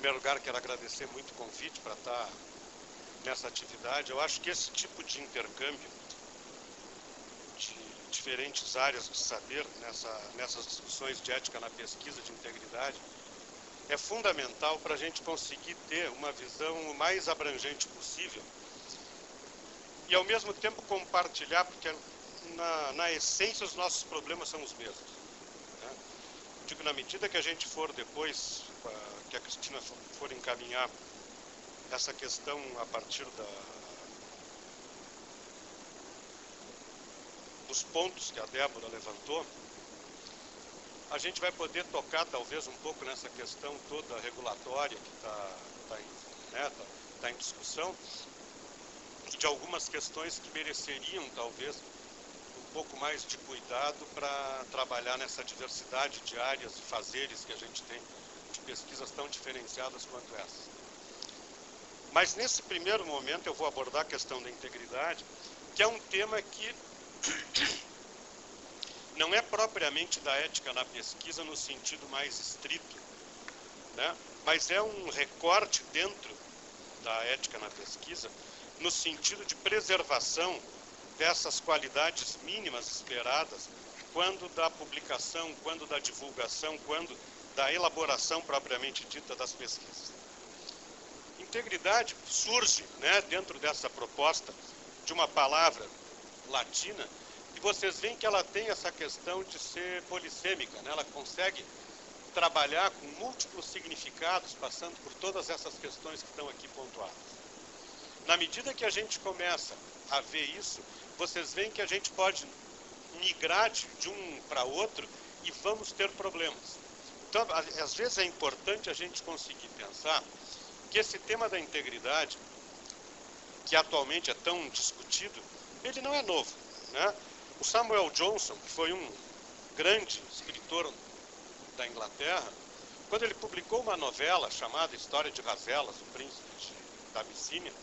primeiro lugar, quero agradecer muito o convite para estar nessa atividade. Eu acho que esse tipo de intercâmbio de diferentes áreas de saber nessas discussões de ética na pesquisa, de integridade, é fundamental para a gente conseguir ter uma visão o mais abrangente possível e, ao mesmo tempo, compartilhar, porque na essência os nossos problemas são os mesmos. Né? Digo, na medida que a gente for depois, que a Cristina for encaminhar essa questão a partir dos pontos que a Débora levantou, a gente vai poder tocar talvez um pouco nessa questão toda regulatória que está em discussão, e de algumas questões que mereceriam talvez um pouco mais de cuidado para trabalhar nessa diversidade de áreas e fazeres que a gente tem de pesquisas tão diferenciadas quanto essa. Mas nesse primeiro momento eu vou abordar a questão da integridade, que é um tema que não é propriamente da ética na pesquisa no sentido mais estrito, né? Mas é um recorte dentro da ética na pesquisa no sentido de preservação dessas qualidades mínimas esperadas quando da publicação, quando da divulgação, quando da elaboração propriamente dita das pesquisas. Integridade surge, né, dentro dessa proposta de uma palavra latina, e vocês veem que ela tem essa questão de ser polissêmica, né? Ela consegue trabalhar com múltiplos significados, passando por todas essas questões que estão aqui pontuadas. Na medida que a gente começa a ver isso, vocês veem que a gente pode migrar de um para outro e vamos ter problemas. Então, às vezes é importante a gente conseguir pensar que esse tema da integridade, que atualmente é tão discutido, ele não é novo, né? O Samuel Johnson, que foi um grande escritor da Inglaterra, quando ele publicou uma novela chamada História de Razelas, o Príncipe da Abissínia,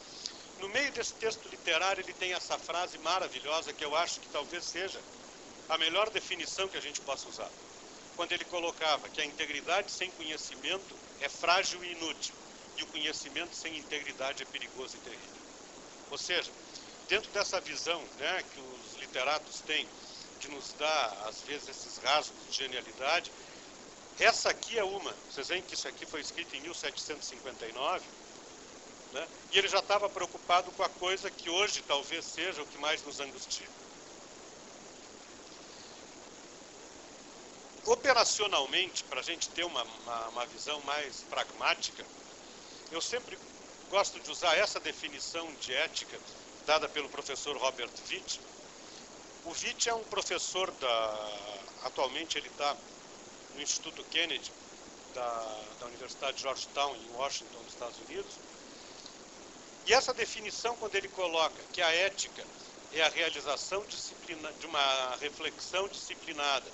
no meio desse texto literário ele tem essa frase maravilhosa que eu acho que talvez seja a melhor definição que a gente possa usar. Quando ele colocava que a integridade sem conhecimento é frágil e inútil, e o conhecimento sem integridade é perigoso e terrível. Ou seja, dentro dessa visão, né, que os literatos têm de nos dar, às vezes, esses rasgos de genialidade, essa aqui é uma. Vocês veem que isso aqui foi escrito em 1759, né, e ele já estava preocupado com a coisa que hoje talvez seja o que mais nos angustia. Operacionalmente, para a gente ter uma visão mais pragmática, eu sempre gosto de usar essa definição de ética dada pelo professor Robert Witt. O Witt é um professor atualmente ele está no Instituto Kennedy da Universidade de Georgetown, em Washington, nos Estados Unidos. E essa definição, quando ele coloca que a ética é a realização de uma reflexão disciplinada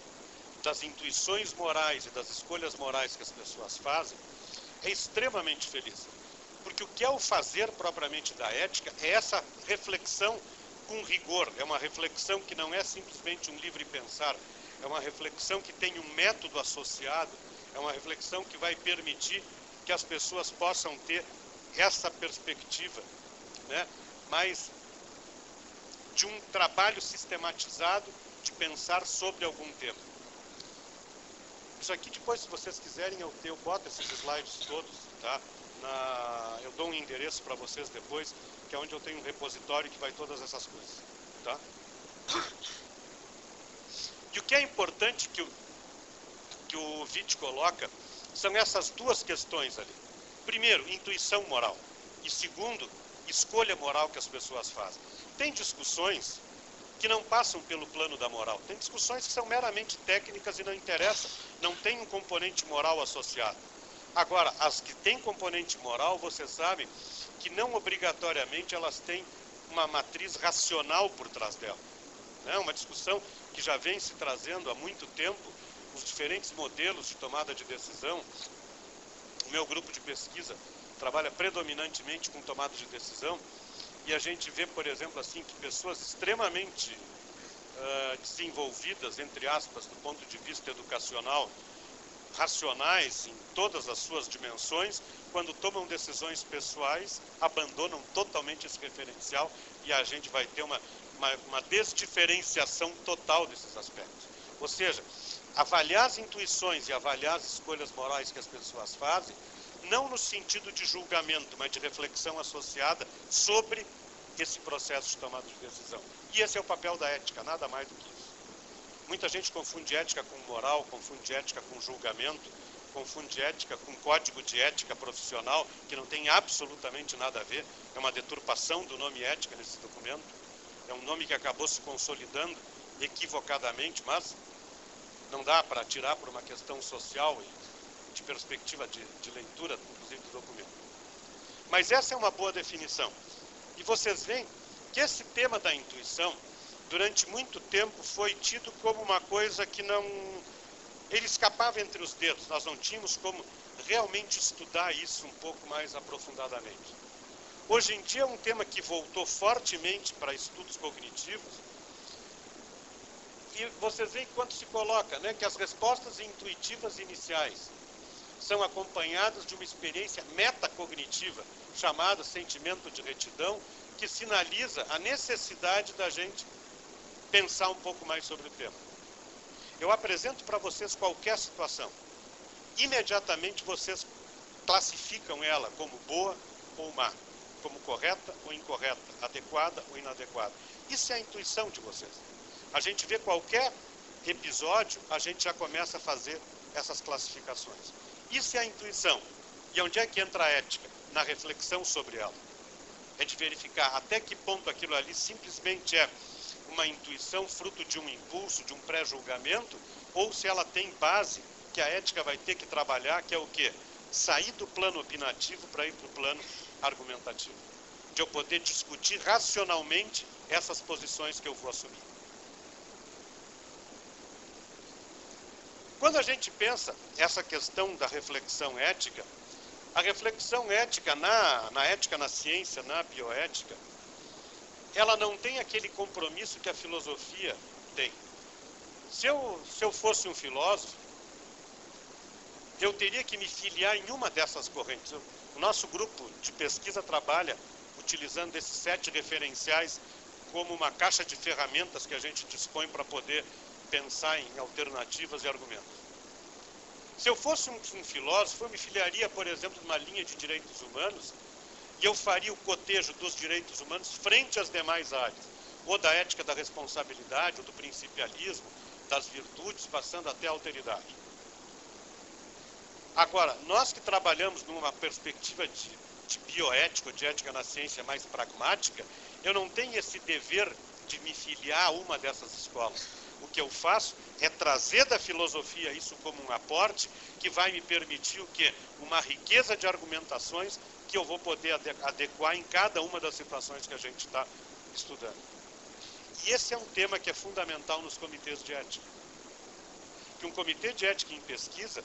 das intuições morais e das escolhas morais que as pessoas fazem, é extremamente feliz. Porque o que é o fazer propriamente da ética é essa reflexão com rigor, é uma reflexão que não é simplesmente um livre pensar, é uma reflexão que tem um método associado, é uma reflexão que vai permitir que as pessoas possam ter essa perspectiva, né, mais de um trabalho sistematizado de pensar sobre algum tema. Isso aqui depois, se vocês quiserem, eu boto esses slides todos, tá? Eu dou um endereço para vocês depois, que é onde eu tenho um repositório que vai todas essas coisas, tá? E o que é importante que o Witt coloca são essas duas questões ali. Primeiro, intuição moral. E segundo, escolha moral que as pessoas fazem. Tem discussões que não passam pelo plano da moral. Tem discussões que são meramente técnicas e não interessam, não tem um componente moral associado. Agora, as que têm componente moral, vocês sabem que não obrigatoriamente elas têm uma matriz racional por trás dela. É uma discussão que já vem se trazendo há muito tempo, os diferentes modelos de tomada de decisão. O meu grupo de pesquisa trabalha predominantemente com tomada de decisão, e a gente vê, por exemplo, assim, que pessoas extremamente desenvolvidas, entre aspas, do ponto de vista educacional, racionais em todas as suas dimensões, quando tomam decisões pessoais, abandonam totalmente esse referencial e a gente vai ter uma desdiferenciação total desses aspectos. Ou seja, avaliar as intuições e avaliar as escolhas morais que as pessoas fazem, não no sentido de julgamento, mas de reflexão associada sobre esse processo de tomada de decisão. E esse é o papel da ética, nada mais do que isso. Muita gente confunde ética com moral, confunde ética com julgamento, confunde ética com código de ética profissional, que não tem absolutamente nada a ver. É uma deturpação do nome ética nesse documento. É um nome que acabou se consolidando equivocadamente, mas não dá para tirar por uma questão social e de perspectiva de leitura, inclusive, do documento. Mas essa é uma boa definição. E vocês veem que esse tema da intuição, durante muito tempo, foi tido como uma coisa que não... Ele escapava entre os dedos. Nós não tínhamos como realmente estudar isso um pouco mais aprofundadamente. Hoje em dia é um tema que voltou fortemente para estudos cognitivos. E vocês veem quanto se coloca, né, que as respostas intuitivas iniciais são acompanhadas de uma experiência metacognitiva, chamada sentimento de retidão, que sinaliza a necessidade da gente pensar um pouco mais sobre o tema. Eu apresento para vocês qualquer situação. Imediatamente vocês classificam ela como boa ou má, como correta ou incorreta, adequada ou inadequada. Isso é a intuição de vocês. A gente vê qualquer episódio, a gente já começa a fazer essas classificações. Isso é a intuição. E onde é que entra a ética? Na reflexão sobre ela. É de verificar até que ponto aquilo ali simplesmente é uma intuição fruto de um impulso, de um pré-julgamento, ou se ela tem base que a ética vai ter que trabalhar, que é o quê? Sair do plano opinativo para ir para o plano argumentativo. De eu poder discutir racionalmente essas posições que eu vou assumir. Quando a gente pensa essa questão da reflexão ética, a reflexão ética na ética na ciência, na bioética, ela não tem aquele compromisso que a filosofia tem. Se eu fosse um filósofo, eu teria que me filiar em uma dessas correntes. O nosso grupo de pesquisa trabalha utilizando esses 7 referenciais como uma caixa de ferramentas que a gente dispõe para poder pensar em alternativas e argumentos. Se eu fosse um filósofo, eu me filiaria, por exemplo, numa linha de direitos humanos e eu faria o cotejo dos direitos humanos frente às demais áreas, ou da ética da responsabilidade, ou do principialismo, das virtudes, passando até a alteridade. Agora, nós que trabalhamos numa perspectiva de bioética, ou de ética na ciência mais pragmática, eu não tenho esse dever de me filiar a uma dessas escolas. O que eu faço é trazer da filosofia isso como um aporte que vai me permitir o quê? Uma riqueza de argumentações que eu vou poder adequar em cada uma das situações que a gente está estudando. E esse é um tema que é fundamental nos comitês de ética. Que um comitê de ética em pesquisa,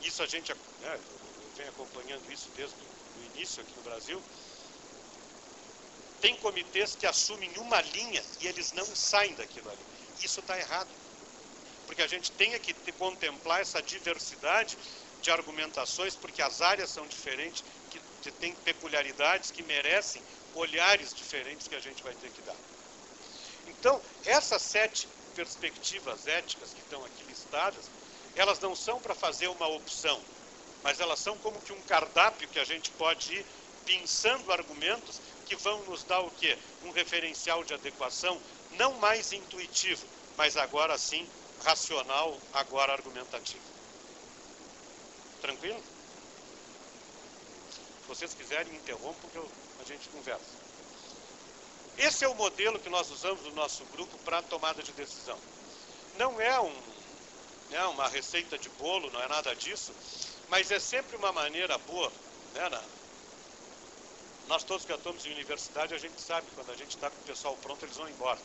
isso a gente, eu venho acompanhando isso desde o início aqui no Brasil, tem comitês que assumem uma linha e eles não saem daquilo ali. Isso está errado. Porque a gente tem que contemplar essa diversidade de argumentações, porque as áreas são diferentes, que têm peculiaridades que merecem olhares diferentes que a gente vai ter que dar. Então, essas 7 perspectivas éticas que estão aqui listadas, elas não são para fazer uma opção, mas elas são como que um cardápio que a gente pode ir pensando argumentos que vão nos dar o quê? Um referencial de adequação, não mais intuitivo, mas agora sim racional, agora argumentativo. Tranquilo? Se vocês quiserem, me interrompam que a gente conversa. Esse é o modelo que nós usamos no nosso grupo para a tomada de decisão. Não é uma receita de bolo, não é nada disso, mas é sempre uma maneira boa, né? Nós todos que atuamos em universidade, a gente sabe, quando a gente está com o pessoal pronto, eles vão embora.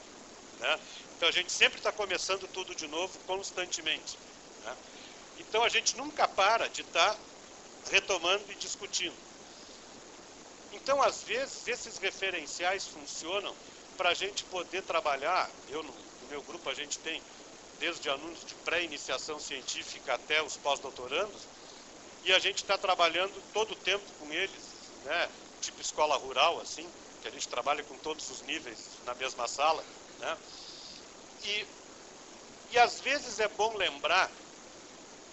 Né? Então a gente sempre está começando tudo de novo, constantemente. Né? Então a gente nunca para de estar retomando e discutindo. Então, às vezes, esses referenciais funcionam para a gente poder trabalhar. No meu grupo a gente tem desde alunos de pré-iniciação científica até os pós-doutorandos, e a gente está trabalhando todo o tempo com eles, né? Tipo escola rural, assim, que a gente trabalha com todos os níveis na mesma sala, né? E às vezes é bom lembrar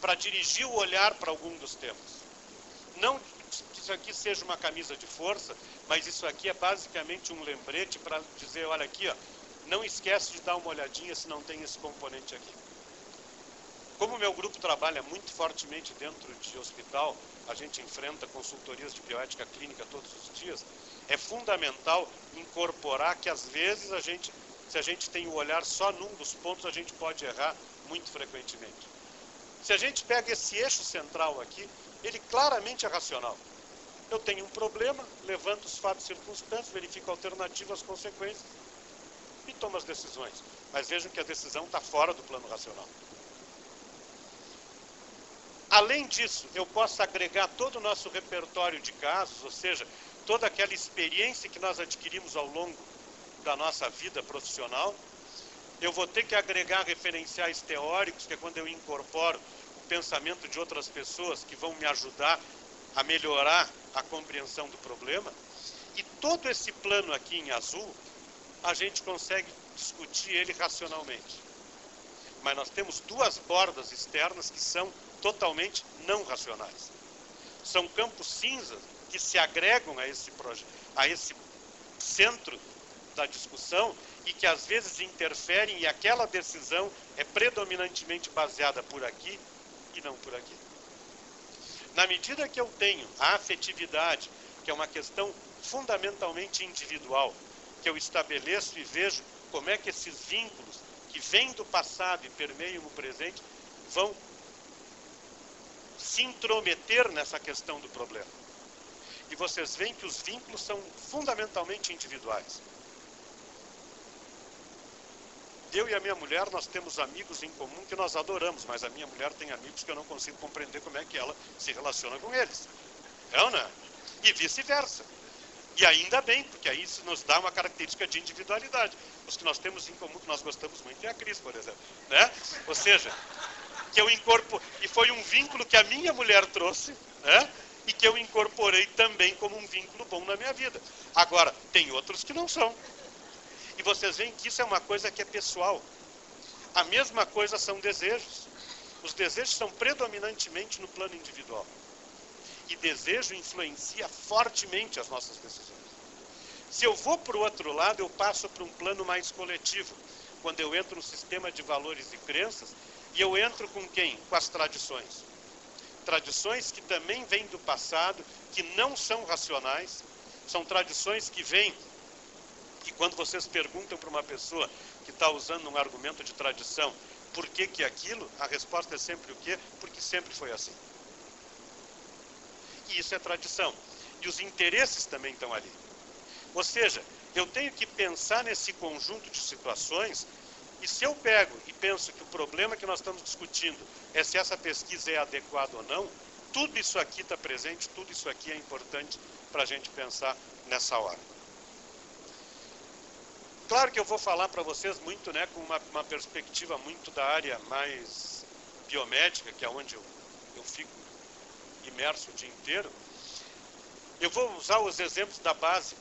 para dirigir o olhar para algum dos temas. Não que isso aqui seja uma camisa de força, mas isso aqui é basicamente um lembrete para dizer, olha aqui, ó, não esquece de dar uma olhadinha se não tem esse componente aqui. Como o meu grupo trabalha muito fortemente dentro de hospital, a gente enfrenta consultorias de bioética clínica todos os dias, é fundamental incorporar que às vezes se a gente tem o olhar só num dos pontos, a gente pode errar muito frequentemente. Se a gente pega esse eixo central aqui, ele claramente é racional. Eu tenho um problema, levanto os fatos circunstantes, verifico alternativas, consequências e tomo as decisões. Mas vejam que a decisão está fora do plano racional. Além disso, eu posso agregar todo o nosso repertório de casos, ou seja, toda aquela experiência que nós adquirimos ao longo da nossa vida profissional. Eu vou ter que agregar referenciais teóricos, que é quando eu incorporo o pensamento de outras pessoas que vão me ajudar a melhorar a compreensão do problema. E todo esse plano aqui em azul, a gente consegue discutir ele racionalmente. Mas nós temos duas bordas externas que são totalmente não racionais. São campos cinzas que se agregam a esse centro da discussão e que às vezes interferem e aquela decisão é predominantemente baseada por aqui e não por aqui. Na medida que eu tenho a afetividade, que é uma questão fundamentalmente individual, que eu estabeleço e vejo como é que esses vínculos que vêm do passado e permeiam o presente vão se intrometer nessa questão do problema. E vocês veem que os vínculos são fundamentalmente individuais. Eu e a minha mulher, nós temos amigos em comum que nós adoramos, mas a minha mulher tem amigos que eu não consigo compreender como é que ela se relaciona com eles. É ou não é? E vice-versa. E ainda bem, porque aí isso nos dá uma característica de individualidade. Os que nós temos em comum, que nós gostamos muito, é a Cris, por exemplo. Né? Ou seja, que eu e foi um vínculo que a minha mulher trouxe, né? E que eu incorporei também como um vínculo bom na minha vida. Agora, tem outros que não são. E vocês veem que isso é uma coisa que é pessoal. A mesma coisa são desejos. Os desejos são predominantemente no plano individual. E desejo influencia fortemente as nossas decisões. Se eu vou para o outro lado, eu passo para um plano mais coletivo. Quando eu entro no sistema de valores e crenças, e eu entro com quem? Com as tradições. Tradições que também vêm do passado, que não são racionais. São tradições que vêm. E quando vocês perguntam para uma pessoa que está usando um argumento de tradição, por que aquilo? A resposta é sempre o quê? Porque sempre foi assim. E isso é tradição. E os interesses também estão ali. Ou seja, eu tenho que pensar nesse conjunto de situações, e se eu pego e penso que o problema que nós estamos discutindo é se essa pesquisa é adequada ou não, tudo isso aqui está presente, tudo isso aqui é importante para a gente pensar nessa hora. Claro que eu vou falar para vocês muito, né, com uma perspectiva muito da área mais biomédica, que é onde eu fico imerso o dia inteiro. Eu vou usar os exemplos da base,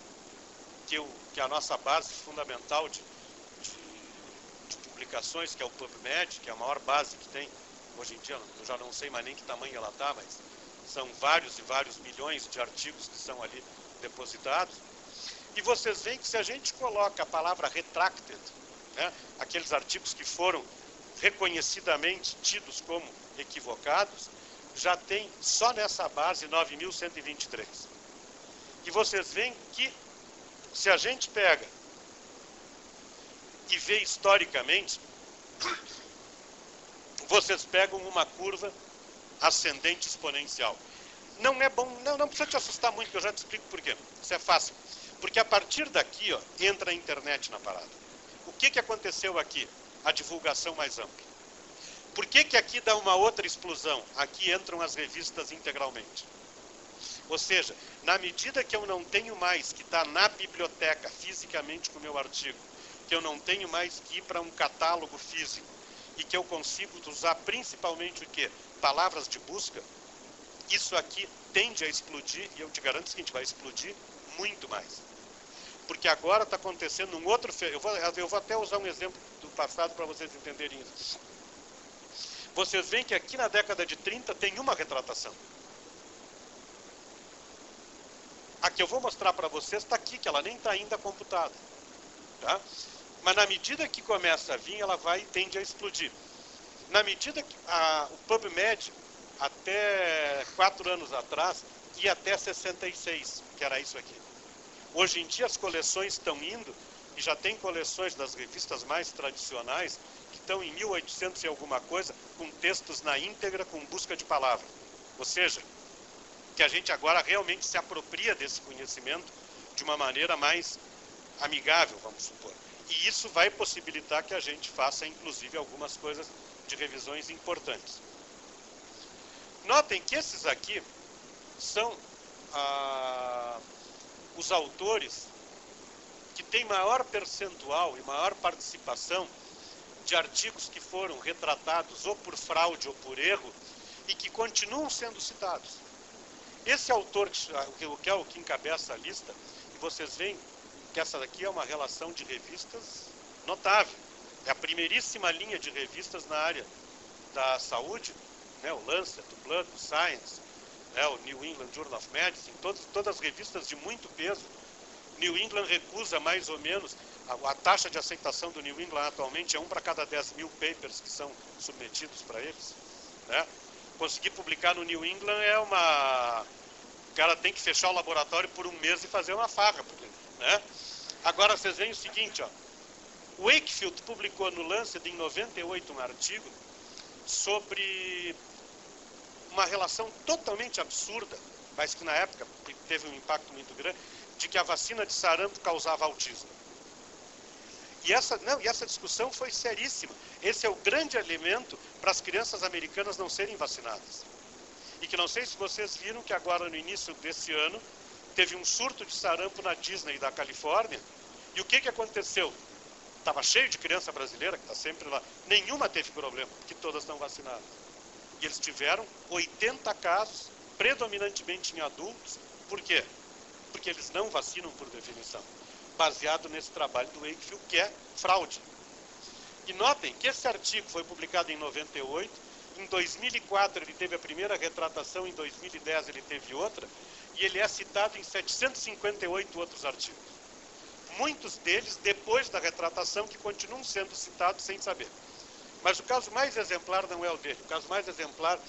que é a nossa base fundamental de publicações, que é o PubMed, que é a maior base que tem hoje em dia. Eu já não sei mais nem que tamanho ela está, mas são vários e vários milhões de artigos que são ali depositados. E vocês veem que se a gente coloca a palavra retracted, né, aqueles artigos que foram reconhecidamente tidos como equivocados, já tem só nessa base 9.123. E vocês veem que se a gente pega e vê historicamente, vocês pegam uma curva ascendente exponencial. Não é bom, não precisa te assustar muito, que eu já te explico por quê. Isso é fácil. Porque a partir daqui, ó, entra a internet na parada. O que aconteceu aqui? A divulgação mais ampla. Por que aqui dá uma outra explosão? Aqui entram as revistas integralmente. Ou seja, na medida que eu não tenho mais que estar na biblioteca fisicamente com o meu artigo, que eu não tenho mais que ir para um catálogo físico, e que eu consigo usar principalmente o quê? Palavras de busca, isso aqui tende a explodir, e eu te garanto o seguinte, vai explodir muito mais. Porque agora está acontecendo um outro... Eu vou até usar um exemplo do passado para vocês entenderem isso. Vocês veem que aqui na década de 30 tem uma retratação. A que eu vou mostrar para vocês está aqui, que ela nem está ainda computada. Tá? Mas na medida que começa a vir, ela vai e tende a explodir. Na medida que o PubMed, até 4 anos atrás, ia até 66, que era isso aqui. Hoje em dia as coleções estão indo, e já tem coleções das revistas mais tradicionais, que estão em 1800 e alguma coisa, com textos na íntegra, com busca de palavra. Ou seja, que a gente agora realmente se apropria desse conhecimento de uma maneira mais amigável, vamos supor. E isso vai possibilitar que a gente faça, inclusive, algumas coisas de revisões importantes. Notem que esses aqui são os autores que têm maior percentual e maior participação de artigos que foram retratados ou por fraude ou por erro e que continuam sendo citados. Esse autor, que é o que encabeça a lista, e vocês veem que essa daqui é uma relação de revistas notável. É a primeiríssima linha de revistas na área da saúde, né, o Lancet, o Blood, o Science, né, o New England Journal of Medicine, todas as revistas de muito peso. New England recusa mais ou menos, a taxa de aceitação do New England atualmente é 1 para cada 10.000 papers que são submetidos para eles. Né? Conseguir publicar no New England é uma... O cara tem que fechar o laboratório por 1 mês e fazer uma farra. Porque, né? Agora vocês veem o seguinte, ó. O Wakefield publicou no Lancet em 98 um artigo sobre uma relação totalmente absurda, mas que na época teve um impacto muito grande, de que a vacina de sarampo causava autismo. E essa discussão foi seríssima. Esse é o grande elemento para as crianças americanas não serem vacinadas. E que não sei se vocês viram que agora no início desse ano teve um surto de sarampo na Disney da Califórnia. E o que aconteceu? Estava cheio de criança brasileira, que está sempre lá. Nenhuma teve problema, porque todas estão vacinadas. E eles tiveram 80 casos, predominantemente em adultos. Por quê? Porque eles não vacinam por definição. Baseado nesse trabalho do Wakefield, que é fraude. E notem que esse artigo foi publicado em 98, em 2004 ele teve a primeira retratação, em 2010 ele teve outra, e ele é citado em 758 outros artigos. Muitos deles depois da retratação, que continuam sendo citados sem saber. Mas o caso mais exemplar não é o dele, o caso mais exemplar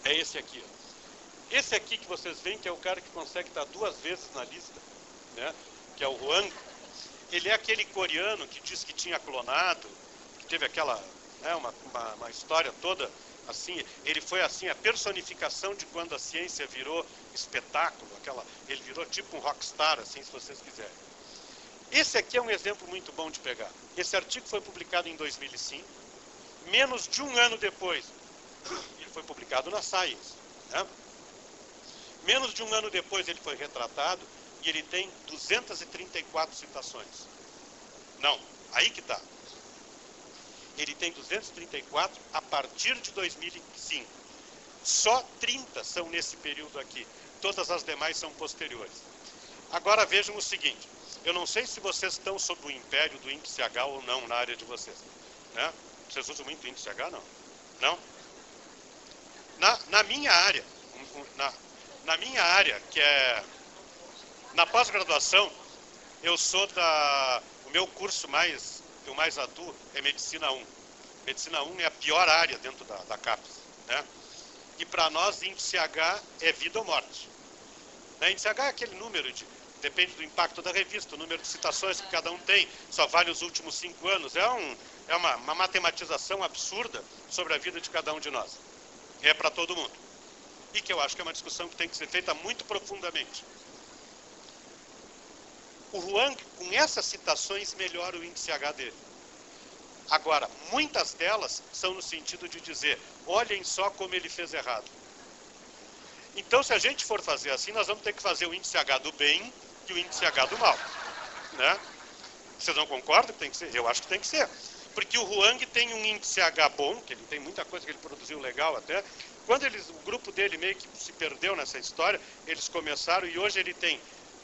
é esse aqui. Esse aqui que vocês veem, que é o cara que consegue estar 2 vezes na lista, né? Que é o Huang. Ele é aquele coreano que diz que tinha clonado, que teve aquela, né, uma história toda assim. Ele foi assim a personificação de quando a ciência virou espetáculo, ele virou tipo um rockstar, assim, se vocês quiserem. Esse aqui é um exemplo muito bom de pegar. Esse artigo foi publicado em 2005, menos de 1 ano depois, ele foi publicado na Science, né? Menos de 1 ano depois ele foi retratado e ele tem 234 citações. Não, aí que está. Ele tem 234 a partir de 2005. Só 30 são nesse período aqui. Todas as demais são posteriores. Agora vejam o seguinte. Eu não sei se vocês estão sob o império do índice H ou não na área de vocês. Né? Vocês usam muito índice H, não? Não? Na minha área, na minha área, que é na pós-graduação, eu sou o meu curso que eu mais atuo é Medicina 1. Medicina 1 é a pior área dentro da CAPES. Né? E para nós, índice H é vida ou morte. Né? Índice H é aquele número depende do impacto da revista, o número de citações que cada um tem, só vale os últimos 5 anos. É uma matematização absurda sobre a vida de cada um de nós. É para todo mundo. E que eu acho que é uma discussão que tem que ser feita muito profundamente. O Huang, com essas citações, melhora o índice H dele. Agora, muitas delas são no sentido de dizer, olhem só como ele fez errado. Então, se a gente for fazer assim, nós vamos ter que fazer o índice H do bem e o índice H do mal. Né? Vocês não concordam que tem que ser? Eu acho que tem que ser. Porque o Huang tem um índice H bom, que ele tem muita coisa que ele produziu legal até. Quando o grupo dele meio que se perdeu nessa história, eles começaram e hoje ele tem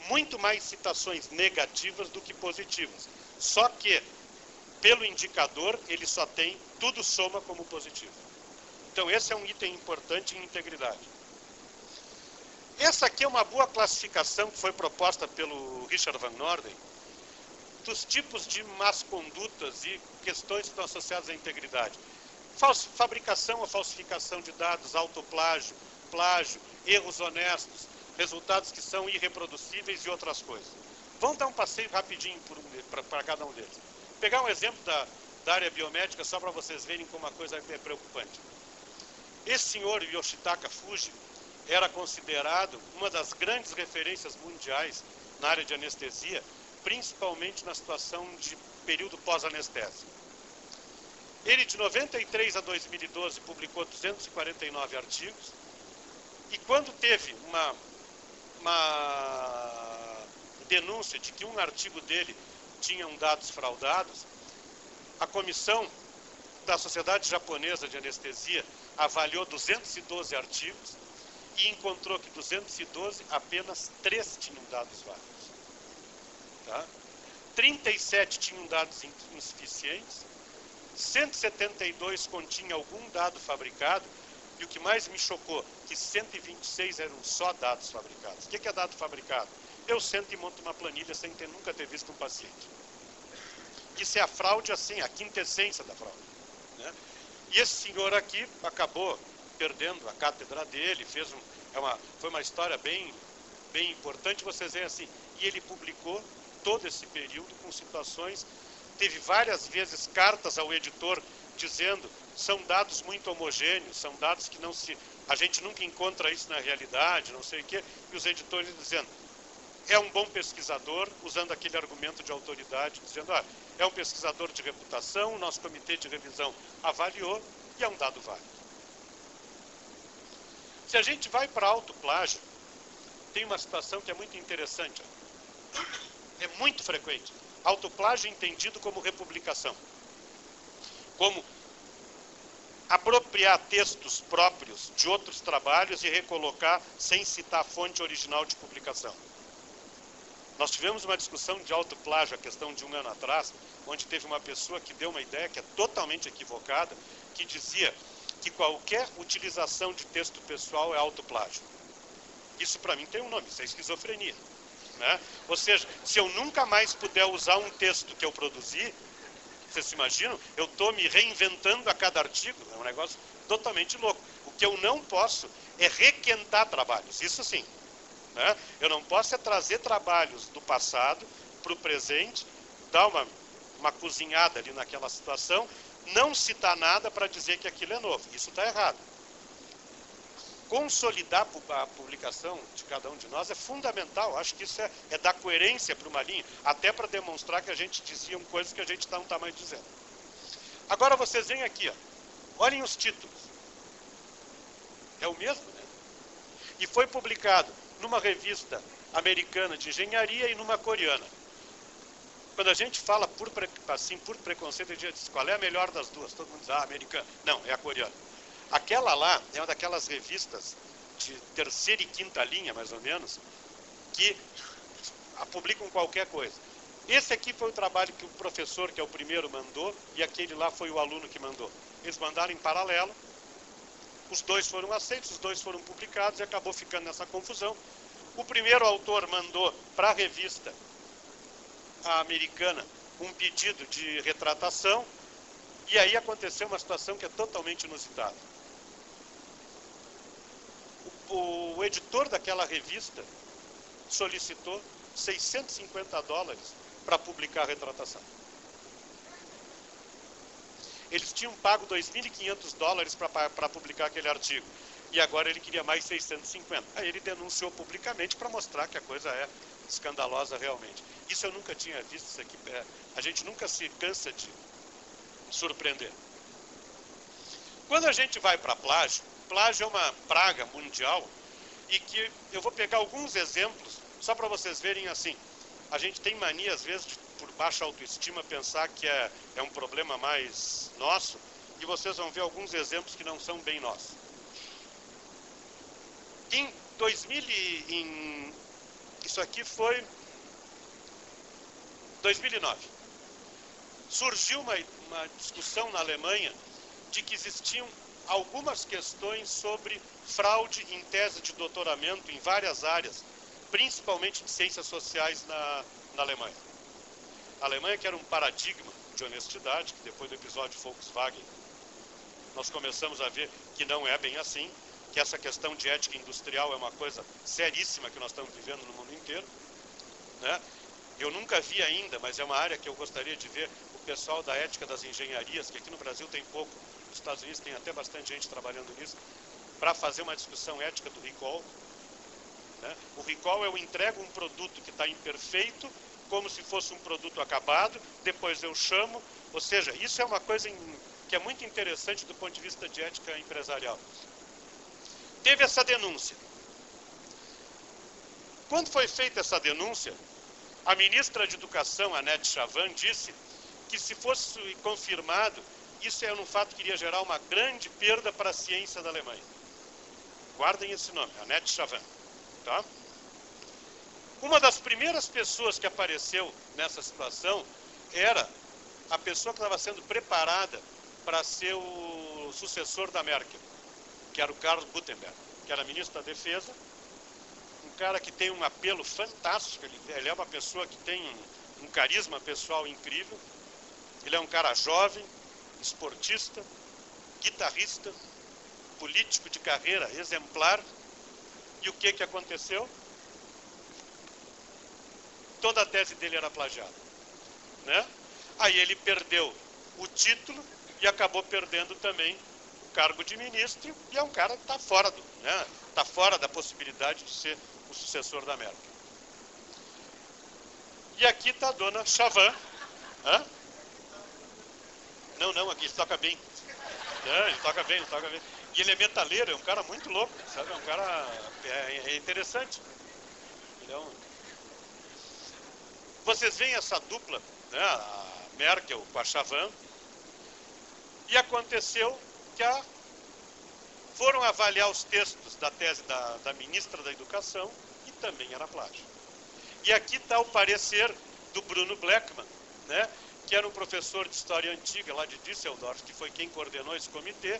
muito mais citações negativas do que positivas. Só que, pelo indicador, ele só tem tudo soma como positivo. Então esse é um item importante em integridade. Essa aqui é uma boa classificação que foi proposta pelo Richard Van Norden, dos tipos de más condutas e questões que estão associadas à integridade. Fabricação ou falsificação de dados, autoplágio, plágio, erros honestos, resultados que são irreproducíveis e outras coisas. Vamos dar um passeio rapidinho para cada um deles. Pegar um exemplo da área biomédica só para vocês verem como a coisa é preocupante. Esse senhor Yoshitaka Fuji era considerado uma das grandes referências mundiais na área de anestesia, principalmente na situação de período pós-anestésia. Ele, de 93 a 2012, publicou 249 artigos, e quando teve uma denúncia de que um artigo dele tinha dados fraudados, a comissão da Sociedade Japonesa de Anestesia avaliou 212 artigos e encontrou que 212, apenas 3 tinham dados válidos. Tá? 37 tinham dados insuficientes, 172 continham algum dado fabricado, e o que mais me chocou, que 126 eram só dados fabricados. O que é dado fabricado? Eu sento e monto uma planilha sem nunca ter visto um paciente. Isso é a fraude, assim, a quintessência da fraude. Né? E esse senhor aqui acabou perdendo a cátedra dele, foi uma história bem importante, vocês veem assim, e ele publicou todo esse período com situações, teve várias vezes cartas ao editor dizendo, são dados muito homogêneos, são dados que a gente nunca encontra isso na realidade, não sei o quê, e os editores dizendo, é um bom pesquisador, usando aquele argumento de autoridade, dizendo, é um pesquisador de reputação, o nosso comitê de revisão avaliou, e é um dado válido. Se a gente vai para autoplágio, tem uma situação que é muito interessante. É muito frequente. Autoplágio entendido como republicação. Como apropriar textos próprios de outros trabalhos e recolocar sem citar a fonte original de publicação. Nós tivemos uma discussão de autoplágio, a questão de 1 ano atrás, onde teve uma pessoa que deu uma ideia que é totalmente equivocada, que dizia que qualquer utilização de texto pessoal é autoplágio. Isso para mim tem um nome, isso é esquizofrenia. Né? Ou seja, se eu nunca mais puder usar um texto que eu produzi, vocês se imaginam? Eu estou me reinventando a cada artigo, é um negócio totalmente louco. O que eu não posso é requentar trabalhos, isso sim. Né? Eu não posso trazer trabalhos do passado para o presente, dar uma cozinhada ali naquela situação, não citar nada para dizer que aquilo é novo. Isso está errado. Consolidar a publicação de cada um de nós é fundamental. Acho que isso é dar coerência para uma linha, até para demonstrar que a gente dizia coisas que a gente não está mais dizendo. Agora vocês veem aqui, olhem os títulos. É o mesmo, né? E foi publicado numa revista americana de engenharia e numa coreana. Quando a gente fala por preconceito, a gente diz qual é a melhor das duas. Todo mundo diz, americana. Não, é a coreana. Aquela lá é uma daquelas revistas de terceira e quinta linha, mais ou menos, que publicam qualquer coisa. Esse aqui foi o trabalho que o professor, que é o primeiro, mandou, e aquele lá foi o aluno que mandou. Eles mandaram em paralelo, os dois foram aceitos, os dois foram publicados e acabou ficando nessa confusão. O primeiro autor mandou para a revista americana um pedido de retratação, e aí aconteceu uma situação que é totalmente inusitada. O editor daquela revista solicitou $650 para publicar a retratação. Eles tinham pago $2.500 para publicar aquele artigo. E agora ele queria mais 650. Aí ele denunciou publicamente para mostrar que a coisa é escandalosa realmente. Isso eu nunca tinha visto, isso aqui. A gente nunca se cansa de surpreender. Quando a gente vai para plágio é uma praga mundial e que eu vou pegar alguns exemplos só para vocês verem assim. A gente tem mania às vezes de por baixa autoestima, pensar que é um problema mais nosso, e vocês vão ver alguns exemplos que não são bem nossos. Em 2000, isso aqui foi 2009, surgiu uma discussão na Alemanha de que existiam algumas questões sobre fraude em tese de doutoramento em várias áreas, principalmente de ciências sociais na Alemanha. A Alemanha, que era um paradigma de honestidade, que depois do episódio Volkswagen nós começamos a ver que não é bem assim, que essa questão de ética industrial é uma coisa seríssima que nós estamos vivendo no mundo inteiro, né? Eu nunca vi ainda, mas é uma área que eu gostaria de ver o pessoal da ética das engenharias, que aqui no Brasil tem pouco, nos Estados Unidos tem até bastante gente trabalhando nisso, para fazer uma discussão ética do recall, né? O recall eu entrego um produto que está imperfeito, como se fosse um produto acabado, depois eu chamo, ou seja, isso é uma coisa que é muito interessante do ponto de vista de ética empresarial. Teve essa denúncia. Quando foi feita essa denúncia, a ministra de Educação, Annette Schavan, disse que se fosse confirmado, isso era um fato que iria gerar uma grande perda para a ciência da Alemanha. Guardem esse nome, Annette Schavan. Tá? Uma das primeiras pessoas que apareceu nessa situação era a pessoa que estava sendo preparada para ser o sucessor da Merkel, que era o Karl Gutenberg, que era ministro da Defesa, um cara que tem um apelo fantástico, ele é uma pessoa que tem um carisma pessoal incrível, ele é um cara jovem, esportista, guitarrista, político de carreira exemplar, e o que aconteceu? Toda a tese dele era plagiada, né? Aí ele perdeu o título e acabou perdendo também o cargo de ministro, e é um cara que está fora tá fora da possibilidade de ser o sucessor da Merkel. E aqui está a dona Schavan. Hã? Não, aqui ele toca bem. Ele toca bem. E ele é metaleiro, é um cara muito louco, sabe? É um cara interessante. Ele é Vocês veem essa dupla, né? A Merkel com a Schavan, e aconteceu que foram avaliar os textos da tese da ministra da Educação e também era plágio. E aqui está o parecer do Bruno Bleckmann, né? Que era um professor de história antiga lá de Düsseldorf, que foi quem coordenou esse comitê,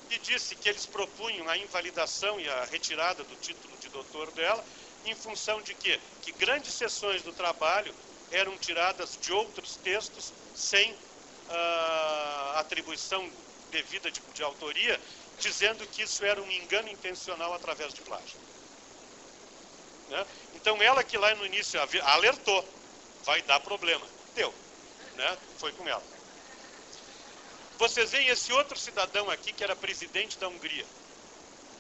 e disse que eles propunham a invalidação e a retirada do título de doutor dela, em função de quê? Que grandes seções do trabalho eram tiradas de outros textos sem atribuição devida de autoria, dizendo que isso era um engano intencional através de plágio. Né? Então ela que lá no início alertou, vai dar problema. Deu. Né? Foi com ela. Vocês veem esse outro cidadão aqui que era presidente da Hungria,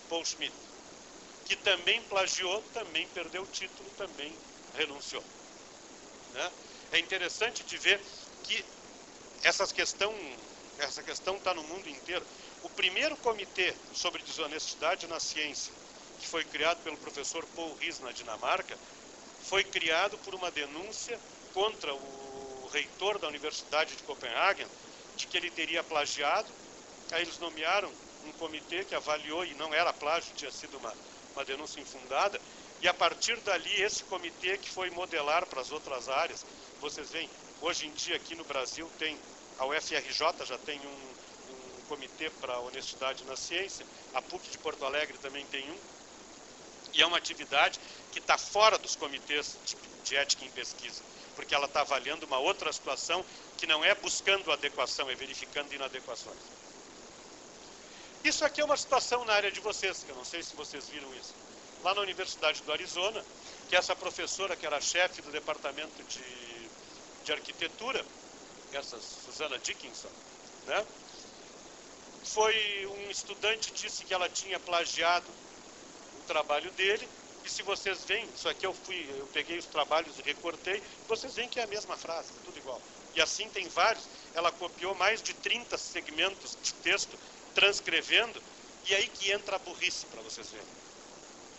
Paul Schmidt, que também plagiou, também perdeu o título, também renunciou. Né? É interessante de ver que essa questão está no mundo inteiro. O primeiro comitê sobre desonestidade na ciência, que foi criado pelo professor Paul Ries na Dinamarca, foi criado por uma denúncia contra o reitor da Universidade de Copenhague, de que ele teria plagiado. Aí eles nomearam um comitê que avaliou, e não era plágio, tinha sido uma denúncia infundada, e a partir dali esse comitê que foi modelar para as outras áreas. Vocês veem, hoje em dia aqui no Brasil tem, a UFRJ já tem um comitê para honestidade na ciência, a PUC de Porto Alegre também tem um, e é uma atividade que está fora dos comitês de ética em pesquisa, porque ela está avaliando uma outra situação que não é buscando adequação, é verificando inadequações. Isso aqui é uma situação na área de vocês, que eu não sei se vocês viram isso. Lá na Universidade do Arizona, que essa professora que era chefe do departamento de arquitetura, essa Susana Dickinson, né? Foi um estudante disse que ela tinha plagiado o trabalho dele, e se vocês veem, isso aqui eu peguei os trabalhos e recortei, vocês veem que é a mesma frase, tudo igual. E assim tem vários, ela copiou mais de 30 segmentos de texto, transcrevendo, e aí que entra a burrice, para vocês verem.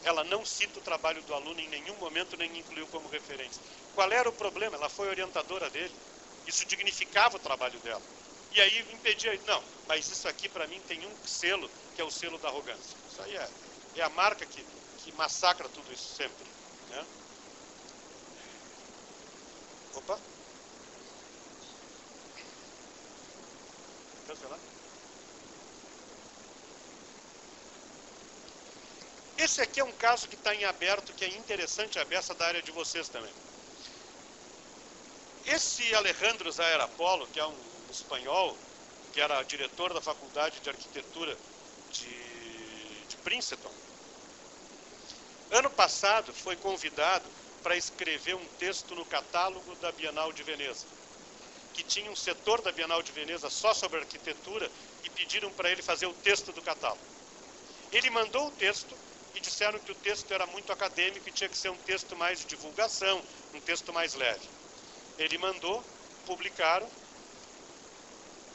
ela não cita o trabalho do aluno em nenhum momento, nem incluiu como referência. Qual era o problema? Ela foi orientadora dele. Isso dignificava o trabalho dela. E aí impedia, não, mas isso aqui para mim tem um selo, que é o selo da arrogância. Isso aí é a marca que massacra tudo isso sempre. Né? Opa! Cancelar? Esse aqui é um caso que está em aberto, que é interessante a beça da área de vocês também. Esse Alejandro Zaerapolo, que é um espanhol, que era diretor da Faculdade de Arquitetura de Princeton, ano passado foi convidado para escrever um texto no catálogo da Bienal de Veneza, que tinha um setor da Bienal de Veneza só sobre arquitetura e pediram para ele fazer o texto do catálogo. Ele mandou o texto e disseram que o texto era muito acadêmico e tinha que ser um texto mais de divulgação, um texto mais leve. Ele mandou, publicaram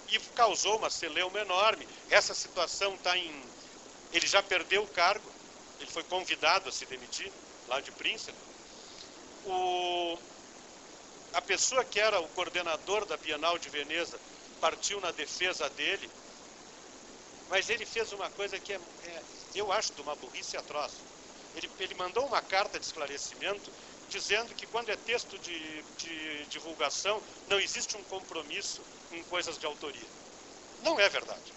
e causou uma celeuma enorme. Essa situação está em... Ele já perdeu o cargo, ele foi convidado a se demitir, lá de Princeton. A pessoa que era o coordenador da Bienal de Veneza partiu na defesa dele, mas ele fez uma coisa que eu acho de uma burrice atroz. Ele mandou uma carta de esclarecimento dizendo que quando é texto de divulgação não existe um compromisso com coisas de autoria. Não é verdade.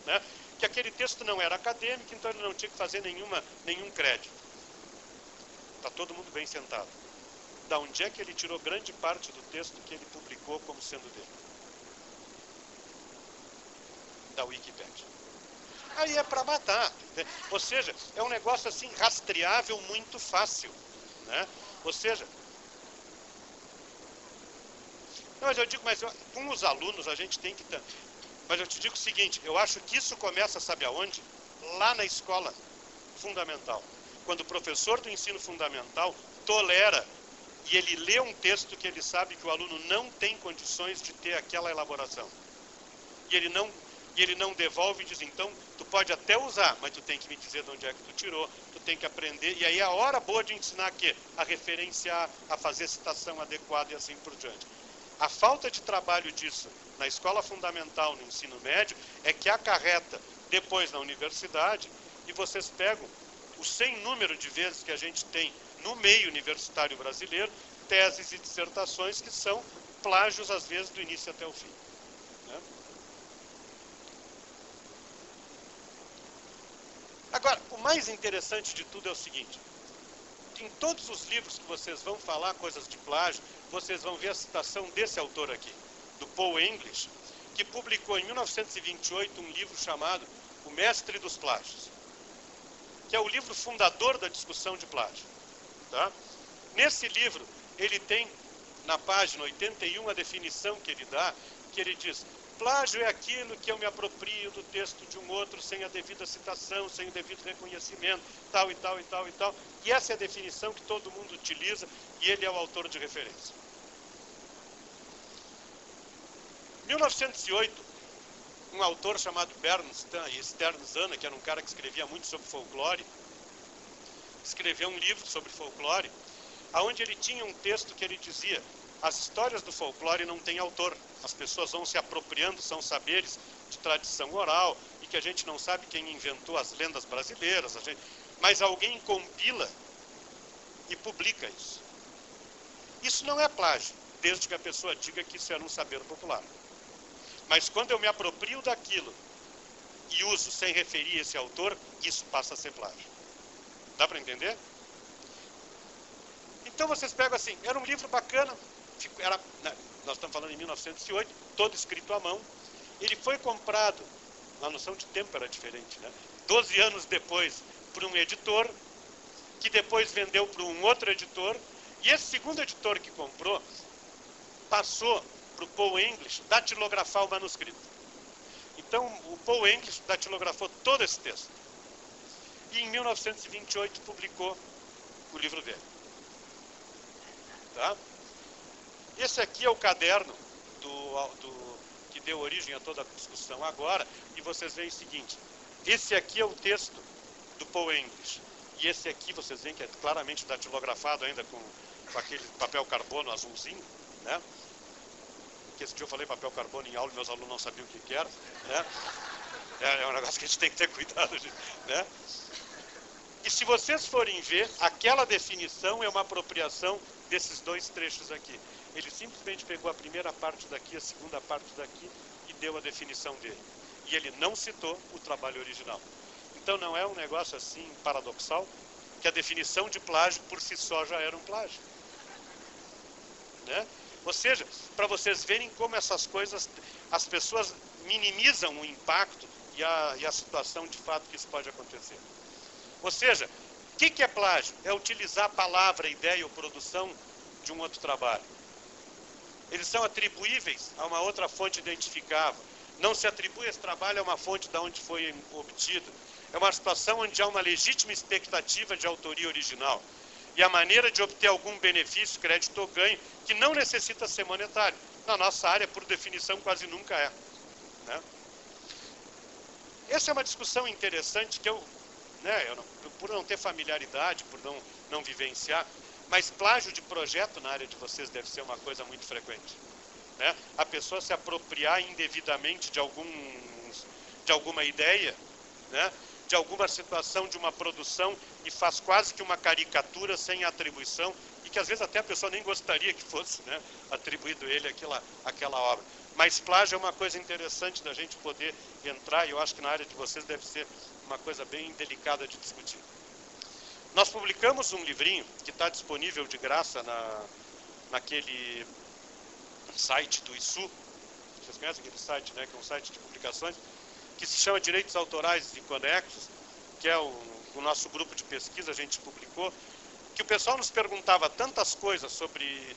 Né? Que aquele texto não era acadêmico, então ele não tinha que fazer nenhum crédito. Está todo mundo bem sentado. Da onde é que ele tirou grande parte do texto que ele publicou como sendo dele? Da Wikipédia. Aí é para matar. Né? Ou seja, é um negócio assim rastreável muito fácil. Né? Ou seja, não, mas eu digo, com os alunos a gente tem que... Mas eu te digo o seguinte, eu acho que isso começa, sabe aonde? Lá na escola fundamental. Quando o professor do ensino fundamental tolera e ele lê um texto que ele sabe que o aluno não tem condições de ter aquela elaboração. E ele não devolve e diz, então, tu pode até usar, mas tu tem que me dizer de onde é que tu tirou, tu tem que aprender, e aí é a hora boa de ensinar quê? A referenciar, a fazer citação adequada e assim por diante. A falta de trabalho disso na escola fundamental, no ensino médio, é que acarreta depois na universidade, e vocês pegam o sem número de vezes que a gente tem no meio universitário brasileiro, teses e dissertações que são plágios, às vezes, do início até o fim. Né? Agora, o mais interessante de tudo é o seguinte, em todos os livros que vocês vão falar coisas de plágio, vocês vão ver a citação desse autor aqui, do Paul English, que publicou em 1928 um livro chamado O Mestre dos Plágios, que é o livro fundador da discussão de plágio. Tá? Nesse livro, ele tem, na página 81, a definição que ele dá, que ele diz, plágio é aquilo que eu me aproprio do texto de um outro sem a devida citação, sem o devido reconhecimento, tal e tal e tal e tal. E essa é a definição que todo mundo utiliza e ele é o autor de referência. Em 1908, um autor chamado Stern Zana, que era um cara que escrevia muito sobre folclore, escreveu um livro sobre folclore, onde ele tinha um texto que ele dizia, as histórias do folclore não têm autor, as pessoas vão se apropriando, são saberes de tradição oral, e que a gente não sabe quem inventou as lendas brasileiras, mas alguém compila e publica isso. Isso não é plágio, desde que a pessoa diga que isso era um saber popular. Mas quando eu me aproprio daquilo e uso sem referir esse autor, isso passa a ser plágio. Dá para entender? Então vocês pegam assim, era um livro bacana, nós estamos falando em 1908, todo escrito à mão. Ele foi comprado, a noção de tempo era diferente, né? 12 anos depois, por um editor, que depois vendeu para um outro editor, e esse segundo editor que comprou, passou para o Paul English datilografar o manuscrito. Então, o Paul English datilografou todo esse texto. E em 1928 publicou o livro dele. Tá? Esse aqui é o caderno que deu origem a toda a discussão agora, e vocês veem o seguinte, esse aqui é o texto do Paul English. E esse aqui, vocês veem que é claramente datilografado ainda com aquele papel carbono azulzinho, né? Que esse dia eu falei papel carbono em aula e meus alunos não sabiam o que era, né? É um negócio que a gente tem que ter cuidado, né? E se vocês forem ver, aquela definição é uma apropriação desses dois trechos aqui. Ele simplesmente pegou a primeira parte daqui, a segunda parte daqui e deu a definição dele. E ele não citou o trabalho original. Então não é um negócio assim paradoxal, que a definição de plágio por si só já era um plágio, né? Ou seja, para vocês verem como essas coisas, as pessoas minimizam o impacto e a situação de fato que isso pode acontecer. Ou seja, o que é plágio? É utilizar a palavra, a ideia ou produção de um outro trabalho. Eles são atribuíveis a uma outra fonte identificável. Não se atribui esse trabalho a uma fonte de onde foi obtido. É uma situação onde há uma legítima expectativa de autoria original. E a maneira de obter algum benefício, crédito ou ganho, que não necessita ser monetário. Na nossa área, por definição, quase nunca é, né? Essa é uma discussão interessante que por não ter familiaridade, por não vivenciar, mas plágio de projeto na área de vocês deve ser uma coisa muito frequente, né? A pessoa se apropriar indevidamente de alguma ideia, né? De alguma situação de uma produção e faz quase que uma caricatura sem atribuição e que às vezes até a pessoa nem gostaria que fosse, né, atribuído ele aquela obra. Mas plágio é uma coisa interessante da gente poder entrar e eu acho que na área de vocês deve ser uma coisa bem delicada de discutir. Nós publicamos um livrinho que está disponível de graça naquele site do ISU. Vocês conhecem aquele site, né, que é um site de publicações, que se chama Direitos Autorais e Conexos, que é o nosso grupo de pesquisa, a gente publicou, que o pessoal nos perguntava tantas coisas sobre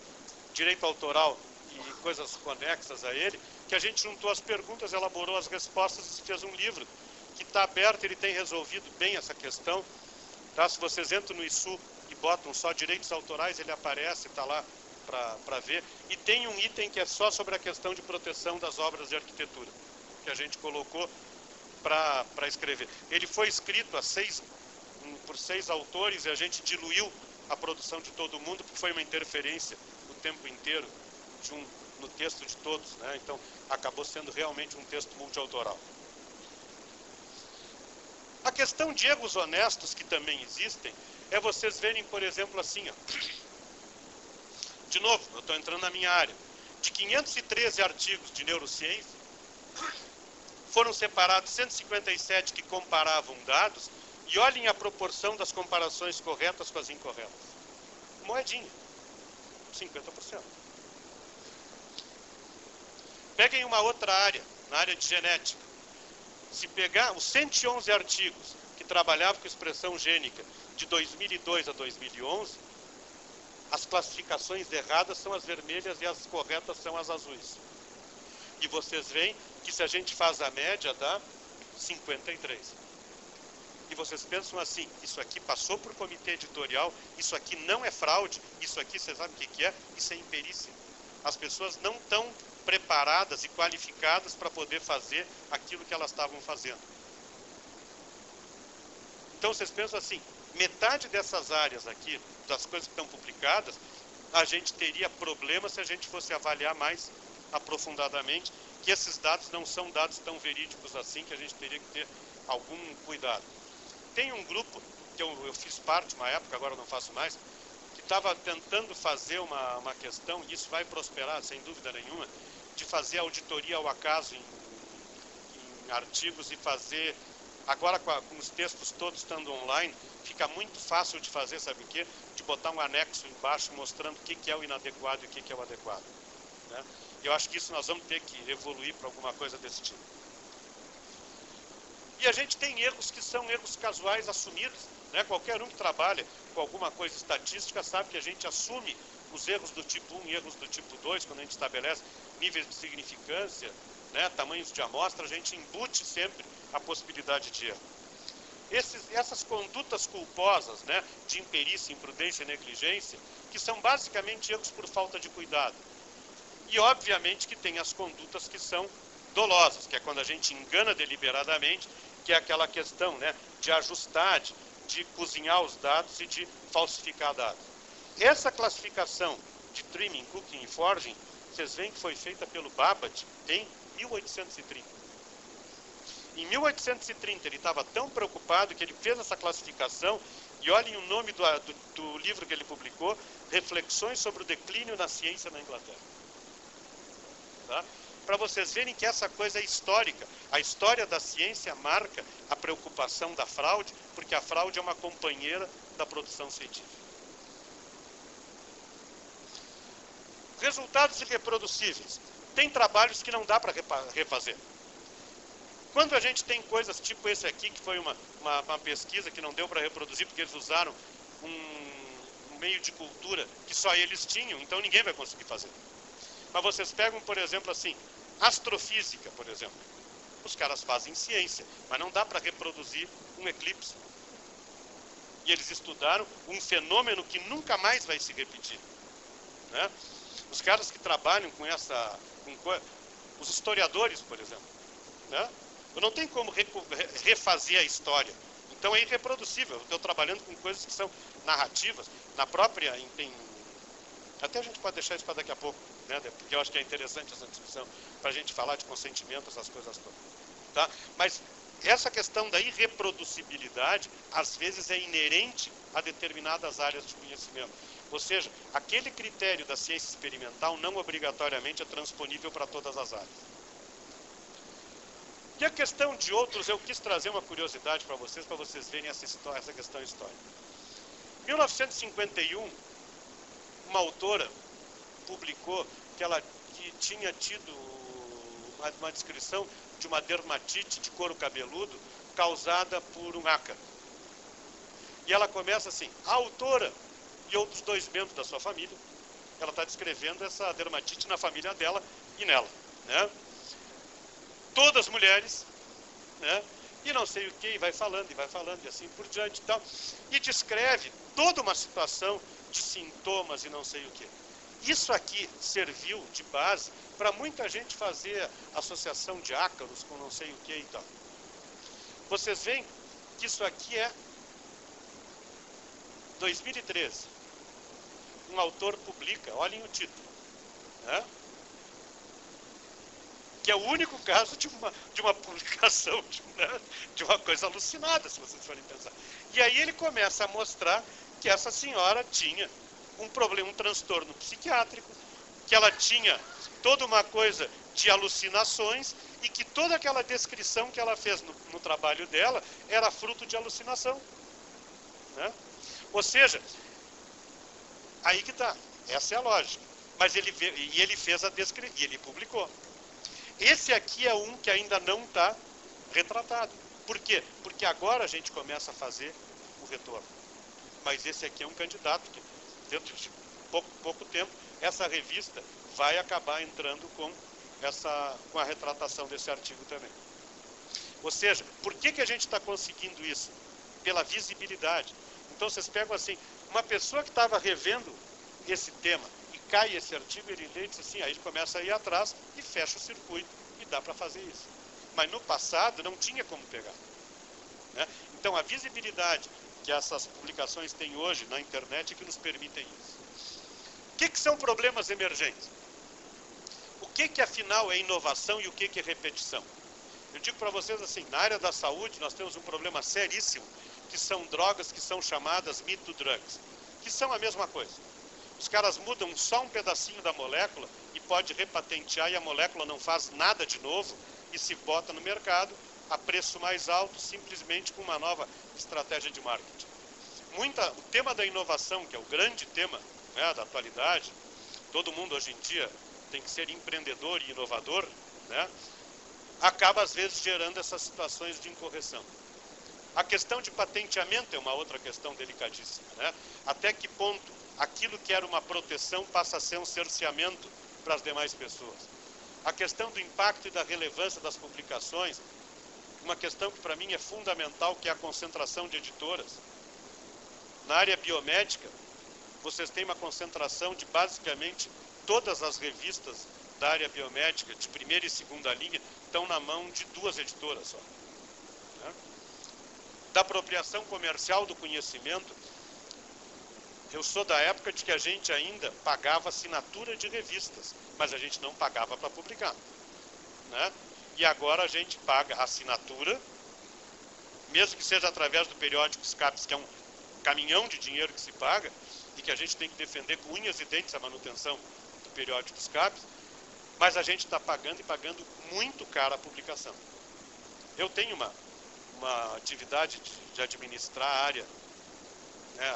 direito autoral e coisas conexas a ele, que a gente juntou as perguntas, elaborou as respostas e fez um livro que está aberto, ele tem resolvido bem essa questão, tá? Se vocês entram no ISU e botam só direitos autorais, ele aparece, está lá para ver, e tem um item que é só sobre a questão de proteção das obras de arquitetura, que a gente colocou para escrever. Ele foi escrito por 6 autores e a gente diluiu a produção de todo mundo, porque foi uma interferência o tempo inteiro no texto de todos, né? Então acabou sendo realmente um texto multiautoral. A questão de erros honestos que também existem é vocês verem, por exemplo, assim, ó. De novo, eu estou entrando na minha área. De 513 artigos de neurociência, foram separados 157 que comparavam dados e olhem a proporção das comparações corretas com as incorretas. Moedinha, 50%. Peguem uma outra área, na área de genética. Se pegar os 111 artigos que trabalhavam com expressão gênica de 2002 a 2011, as classificações erradas são as vermelhas e as corretas são as azuis. E vocês veem que se a gente faz a média dá 53. E vocês pensam assim, isso aqui passou por comitê editorial, isso aqui não é fraude, isso aqui, vocês sabem o que é? Isso é imperícia. As pessoas não estão preparadas e qualificadas para poder fazer aquilo que elas estavam fazendo. Então vocês pensam assim, metade dessas áreas aqui, das coisas que estão publicadas, a gente teria problema se a gente fosse avaliar mais aprofundadamente, que esses dados não são dados tão verídicos assim, que a gente teria que ter algum cuidado. Tem um grupo, que eu fiz parte uma época, agora não faço mais, que estava tentando fazer uma questão, e isso vai prosperar sem dúvida nenhuma, de fazer auditoria ao acaso em artigos e fazer, agora com os textos todos estando online, fica muito fácil de fazer, sabe o quê? De botar um anexo embaixo mostrando o que é o inadequado e o que é o adequado, né? Eu acho que isso nós vamos ter que evoluir para alguma coisa desse tipo. E a gente tem erros que são erros casuais assumidos, né? Qualquer um que trabalha com alguma coisa estatística sabe que a gente assume os erros do tipo 1 e erros do tipo 2, quando a gente estabelece níveis de significância, né? Tamanhos de amostra, a gente embute sempre a possibilidade de erro. Essas condutas culposas, né? De imperícia, imprudência e negligência, que são basicamente erros por falta de cuidado. E, obviamente, que tem as condutas que são dolosas, que é quando a gente engana deliberadamente, que é aquela questão, né, de ajustar, de cozinhar os dados e de falsificar dados. Essa classificação de trimming, cooking e forging, vocês veem que foi feita pelo Babbage em 1830. Em 1830 ele estava tão preocupado que ele fez essa classificação, e olhem o nome do livro que ele publicou, Reflexões sobre o Declínio na Ciência na Inglaterra. Tá? Para vocês verem que essa coisa é histórica. A história da ciência marca a preocupação da fraude, porque a fraude é uma companheira da produção científica. Resultados irreproducíveis. Tem trabalhos que não dá para refazer. Quando a gente tem coisas tipo esse aqui, que foi uma pesquisa que não deu para reproduzir, porque eles usaram um meio de cultura que só eles tinham, então ninguém vai conseguir fazer. Mas vocês pegam, por exemplo, assim, astrofísica, por exemplo. Os caras fazem ciência, mas não dá para reproduzir um eclipse. E eles estudaram um fenômeno que nunca mais vai se repetir. Né? Os caras que trabalham com essa... os historiadores, por exemplo. Né? Eu não tenho como refazer a história. Então é irreproducível. Eu estou trabalhando com coisas que são narrativas. Na própria... Até a gente pode deixar isso para daqui a pouco, né? Porque eu acho que é interessante essa discussão, para a gente falar de consentimento, essas coisas todas. Tá? Mas essa questão da irreproducibilidade, às vezes, é inerente a determinadas áreas de conhecimento. Ou seja, aquele critério da ciência experimental não obrigatoriamente é transponível para todas as áreas. E a questão de outros, eu quis trazer uma curiosidade para vocês verem essa questão histórica. Em 1951, uma autora publicou que tinha tido uma descrição de uma dermatite de couro cabeludo causada por um ácaro. E ela começa assim: a autora e outros 2 membros da sua família, ela está descrevendo essa dermatite na família dela e nela, né? Todas mulheres, né? E não sei o que, e vai falando, e assim por diante e tal. E descreve toda uma situação de sintomas e não sei o que. Isso aqui serviu de base para muita gente fazer associação de ácaros com não sei o que e tal. Vocês veem que isso aqui é 2013. Um autor publica, olhem o título, né? Que é o único caso de uma publicação de uma coisa alucinada, se vocês forem pensar. E aí ele começa a mostrar que essa senhora tinha um problema, um transtorno psiquiátrico, que ela tinha toda uma coisa de alucinações e que toda aquela descrição que ela fez no trabalho dela era fruto de alucinação. Né? Ou seja, aí que está, essa é a lógica. Mas ele fez a descrição, e ele publicou. Esse aqui é um que ainda não está retratado. Por quê? Porque agora a gente começa a fazer o retorno. Mas esse aqui é um candidato que, dentro de pouco tempo, essa revista vai acabar entrando com a retratação desse artigo também. Ou seja, por que a gente está conseguindo isso? Pela visibilidade. Então vocês pegam assim, uma pessoa que estava revendo esse tema, cai esse artigo, ele lê e diz assim, aí ele começa a ir atrás e fecha o circuito, e dá para fazer isso. Mas no passado não tinha como pegar. Né? Então a visibilidade que essas publicações têm hoje na internet é que nos permitem isso. O que são problemas emergentes? O que afinal é inovação e o que é repetição? Eu digo para vocês assim, na área da saúde nós temos um problema seríssimo, que são drogas que são chamadas me too drugs, que são a mesma coisa. Os caras mudam só um pedacinho da molécula e pode repatentear e a molécula não faz nada de novo e se bota no mercado a preço mais alto, simplesmente com uma nova estratégia de marketing. O tema da inovação, que é o grande tema, né, da atualidade, todo mundo hoje em dia tem que ser empreendedor e inovador, né, acaba às vezes gerando essas situações de incorreção. A questão de patenteamento é uma outra questão delicadíssima, né? Até que ponto aquilo que era uma proteção passa a ser um cerceamento para as demais pessoas. A questão do impacto e da relevância das publicações, uma questão que para mim é fundamental, que é a concentração de editoras. Na área biomédica, vocês têm uma concentração de basicamente todas as revistas da área biomédica, de primeira e segunda linha, estão na mão de 2 editoras só. Né? da apropriação comercial do conhecimento. Eu sou da época de que a gente ainda pagava assinatura de revistas, mas a gente não pagava para publicar, né? E agora a gente paga a assinatura, mesmo que seja através do periódico SCAPES, que é um caminhão de dinheiro que se paga, e que a gente tem que defender com unhas e dentes a manutenção do periódico SCAPES, mas a gente está pagando e pagando muito caro a publicação. Eu tenho uma atividade de administrar a área, né,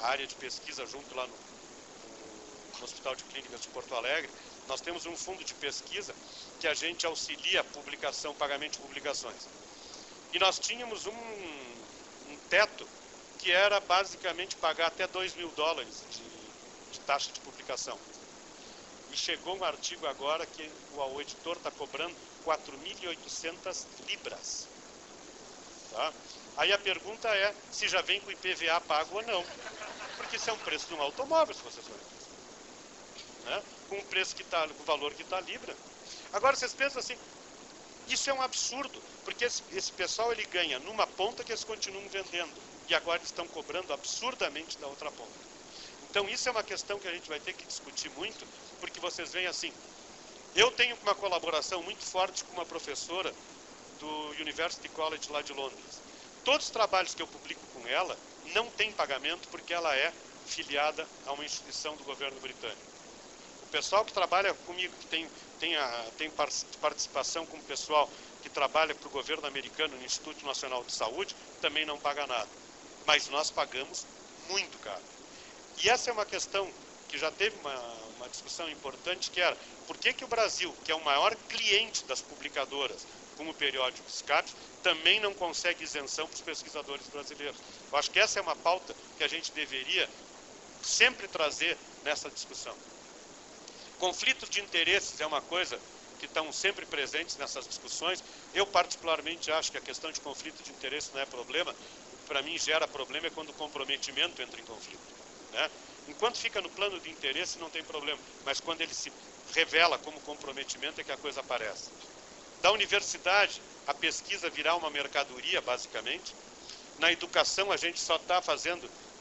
a área de pesquisa junto lá no Hospital de Clínicas de Porto Alegre. Nós temos um fundo de pesquisa que a gente auxilia a publicação, pagamento de publicações. E nós tínhamos um teto que era basicamente pagar até $2.000 de taxa de publicação. E chegou um artigo agora que o editor está cobrando 4.800 libras. Tá? Aí a pergunta é se já vem com IPVA pago ou não. Porque isso é um preço de um automóvel, se vocês forem pensar, né? Com o preço que está, com o valor que está a libra. Agora vocês pensam assim, isso é um absurdo, porque esse pessoal ele ganha numa ponta que eles continuam vendendo. E agora eles estão cobrando absurdamente da outra ponta. Então isso é uma questão que a gente vai ter que discutir muito, porque vocês veem assim, eu tenho uma colaboração muito forte com uma professora do University College lá de Londres. Todos os trabalhos que eu publico com ela não tem pagamento porque ela é filiada a uma instituição do governo britânico. O pessoal que trabalha comigo, que tem participação com o pessoal que trabalha para o governo americano no Instituto Nacional de Saúde, também não paga nada. Mas nós pagamos muito caro. E essa é uma questão que já teve uma discussão importante, que era por que o Brasil, que é o maior cliente das publicadoras, como o periódico SCAPES, também não consegue isenção para os pesquisadores brasileiros. Eu acho que essa é uma pauta que a gente deveria sempre trazer nessa discussão. Conflitos de interesses é uma coisa que estão sempre presentes nessas discussões. Eu particularmente acho que a questão de conflito de interesse não é problema. O que para mim gera problema é quando o comprometimento entra em conflito, né? Enquanto fica no plano de interesse não tem problema, mas quando ele se revela como comprometimento é que a coisa aparece. Da universidade, a pesquisa virá uma mercadoria, basicamente. Na educação, a gente só está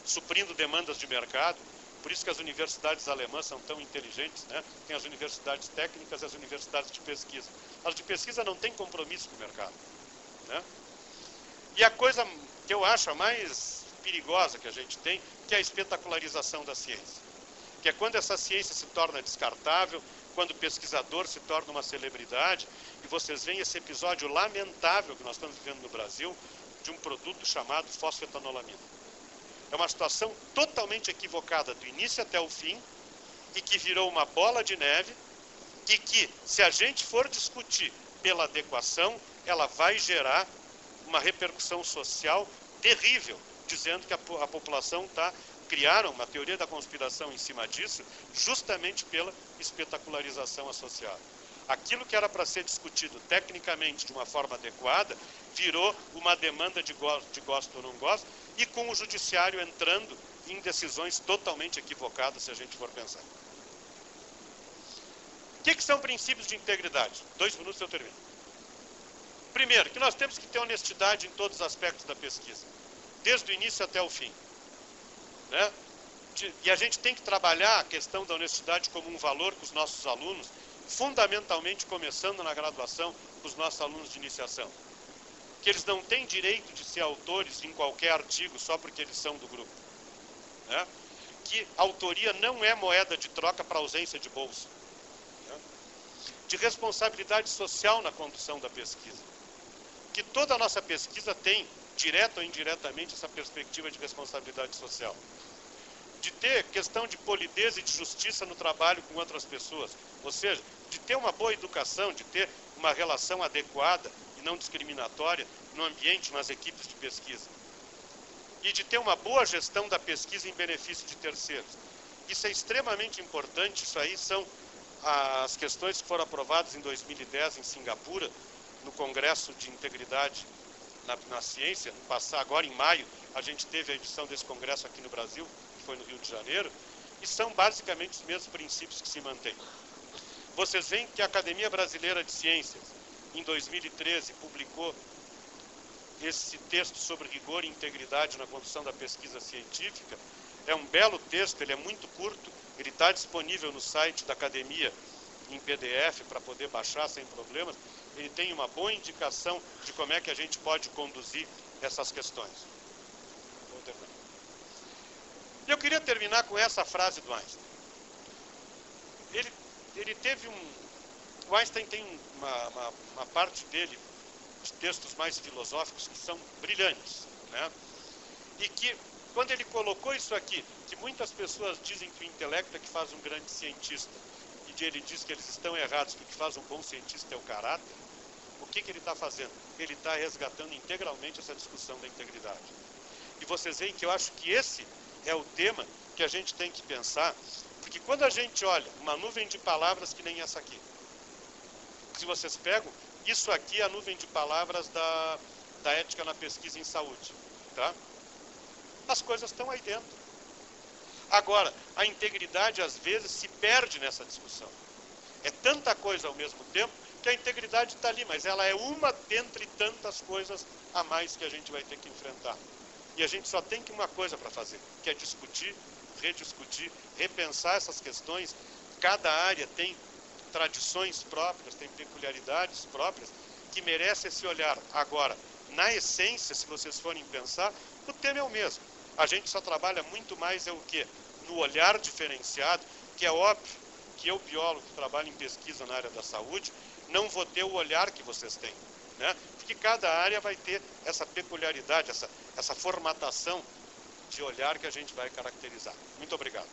suprindo demandas de mercado. Por isso que as universidades alemãs são tão inteligentes, né? Tem as universidades técnicas e as universidades de pesquisa. As de pesquisa não têm compromisso com o mercado, né? E a coisa que eu acho a mais perigosa que a gente tem, que é a espetacularização da ciência. Que é quando essa ciência se torna descartável, quando o pesquisador se torna uma celebridade, e vocês veem esse episódio lamentável que nós estamos vivendo no Brasil, de um produto chamado fosfetanolamina. É uma situação totalmente equivocada do início até o fim, e que virou uma bola de neve, e que, se a gente for discutir pela adequação, ela vai gerar uma repercussão social terrível, dizendo que a população criaram uma teoria da conspiração em cima disso, justamente pela espetacularização associada. Aquilo que era para ser discutido tecnicamente de uma forma adequada, virou uma demanda de gosto ou não gosto, e com o judiciário entrando em decisões totalmente equivocadas, se a gente for pensar. O que são princípios de integridade? 2 minutos eu termino. Primeiro, que nós temos que ter honestidade em todos os aspectos da pesquisa, desde o início até o fim, né? E a gente tem que trabalhar a questão da honestidade como um valor com os nossos alunos, fundamentalmente começando na graduação com os nossos alunos de iniciação. Que eles não têm direito de ser autores em qualquer artigo só porque eles são do grupo, né? Que a autoria não é moeda de troca para ausência de bolsa, né? De responsabilidade social na condução da pesquisa. Que toda a nossa pesquisa tem, direto ou indiretamente, essa perspectiva de responsabilidade social. De ter questão de polidez e de justiça no trabalho com outras pessoas. Ou seja, de ter uma boa educação, de ter uma relação adequada e não discriminatória no ambiente, nas equipes de pesquisa. E de ter uma boa gestão da pesquisa em benefício de terceiros. Isso é extremamente importante. Isso aí são as questões que foram aprovadas em 2010 em Singapura, no Congresso de Integridade na Ciência. Agora em maio, a gente teve a edição desse congresso aqui no Brasil, que foi no Rio de Janeiro, e são basicamente os mesmos princípios que se mantêm. Vocês veem que a Academia Brasileira de Ciências, em 2013, publicou esse texto sobre rigor e integridade na condução da pesquisa científica. É um belo texto, ele é muito curto, ele está disponível no site da academia em PDF para poder baixar sem problemas. Ele tem uma boa indicação de como é que a gente pode conduzir essas questões. Vou terminar. Eu queria terminar com essa frase do Einstein. Ele teve o Einstein tem uma parte dele, de textos mais filosóficos, que são brilhantes, né? E que, quando ele colocou isso aqui, que muitas pessoas dizem que o intelecto é que faz um grande cientista, e ele diz que eles estão errados, que o que faz um bom cientista é o caráter, o que ele está fazendo? Ele está resgatando integralmente essa discussão da integridade. E vocês veem que eu acho que esse é o tema que a gente tem que pensar, porque quando a gente olha uma nuvem de palavras que nem essa aqui, se vocês pegam, isso aqui é a nuvem de palavras da ética na pesquisa em saúde, tá? As coisas estão aí dentro. Agora, a integridade às vezes se perde nessa discussão. É tanta coisa ao mesmo tempo que a integridade está ali, mas ela é uma dentre tantas coisas a mais que a gente vai ter que enfrentar. E a gente só tem que uma coisa para fazer, que é discutir, rediscutir, repensar essas questões. Cada área tem tradições próprias, tem peculiaridades próprias, que merece esse olhar. Agora, na essência, se vocês forem pensar, o tema é o mesmo. A gente só trabalha muito mais o quê? No olhar diferenciado, que é óbvio que eu, biólogo, que trabalho em pesquisa na área da saúde, não vou ter o olhar que vocês têm, né? Porque cada área vai ter essa peculiaridade, essa formatação de olhar que a gente vai caracterizar. Muito obrigado.